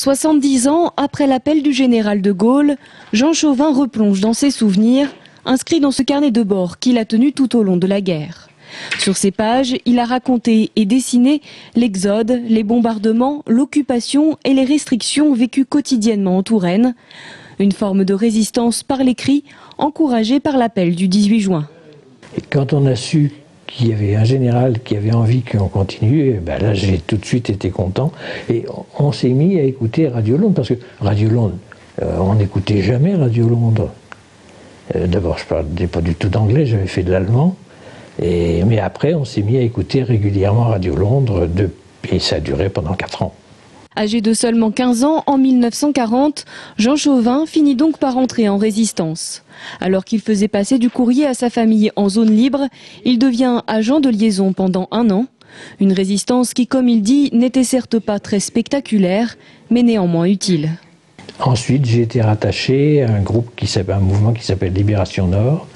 70 ans après l'appel du général de Gaulle, Jean Chauvin replonge dans ses souvenirs, inscrits dans ce carnet de bord qu'il a tenu tout au long de la guerre. Sur ces pages, il a raconté et dessiné l'exode, les bombardements, l'occupation et les restrictions vécues quotidiennement en Touraine. Une forme de résistance par l'écrit, encouragée par l'appel du 18 juin. Et quand on a su qu'il y avait un général qui avait envie qu'on continue, ben là j'ai tout de suite été content. Et on s'est mis à écouter Radio Londres, parce que Radio Londres, on n'écoutait jamais Radio Londres. D'abord je ne parlais pas du tout d'anglais, j'avais fait de l'allemand. Mais après on s'est mis à écouter régulièrement Radio Londres, et ça a duré pendant 4 ans. Âgé de seulement 15 ans, en 1940, Jean Chauvin finit donc par entrer en résistance. Alors qu'il faisait passer du courrier à sa famille en zone libre, il devient agent de liaison pendant 1 an. Une résistance qui, comme il dit, n'était certes pas très spectaculaire, mais néanmoins utile. Ensuite, j'ai été rattaché à un mouvement qui s'appelle Libération Nord.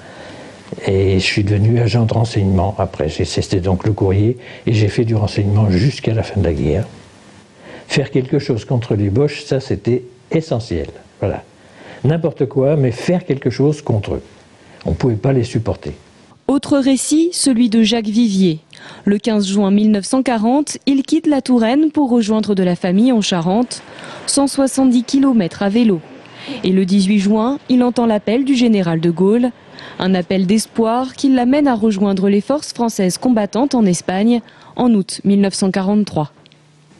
Et je suis devenu agent de renseignement. Après, c'était donc le courrier, et j'ai fait du renseignement jusqu'à la fin de la guerre. Faire quelque chose contre les Boches, ça c'était essentiel. Voilà. N'importe quoi, mais faire quelque chose contre eux. On ne pouvait pas les supporter. Autre récit, celui de Jacques Vivier. Le 15 juin 1940, il quitte la Touraine pour rejoindre de la famille en Charente, 170 km à vélo. Et le 18 juin, il entend l'appel du général de Gaulle, un appel d'espoir qui l'amène à rejoindre les forces françaises combattantes en Espagne en août 1943.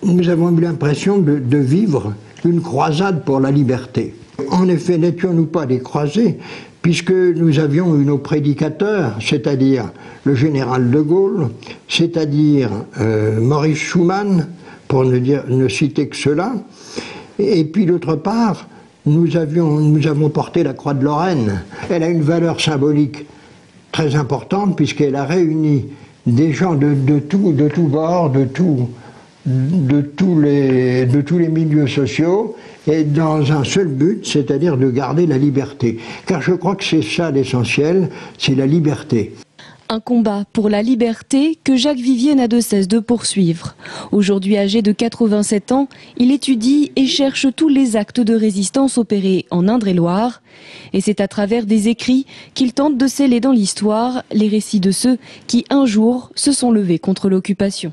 Nous avons eu l'impression de vivre une croisade pour la liberté. En effet, n'étions-nous pas des croisés, puisque nous avions eu nos prédicateurs, c'est-à-dire le général de Gaulle, c'est-à-dire Maurice Schumann, pour ne citer que cela. Et puis d'autre part, nous avons porté la croix de Lorraine. Elle a une valeur symbolique très importante, puisqu'elle a réuni des gens de tous bords, de tous les milieux sociaux, et dans un seul but, c'est-à-dire de garder la liberté. Car je crois que c'est ça l'essentiel, c'est la liberté. Un combat pour la liberté que Jacques Vivier n'a de cesse de poursuivre. Aujourd'hui âgé de 87 ans, il étudie et cherche tous les actes de résistance opérés en Indre-et-Loire. Et c'est à travers des écrits qu'il tente de sceller dans l'histoire les récits de ceux qui un jour se sont levés contre l'occupation.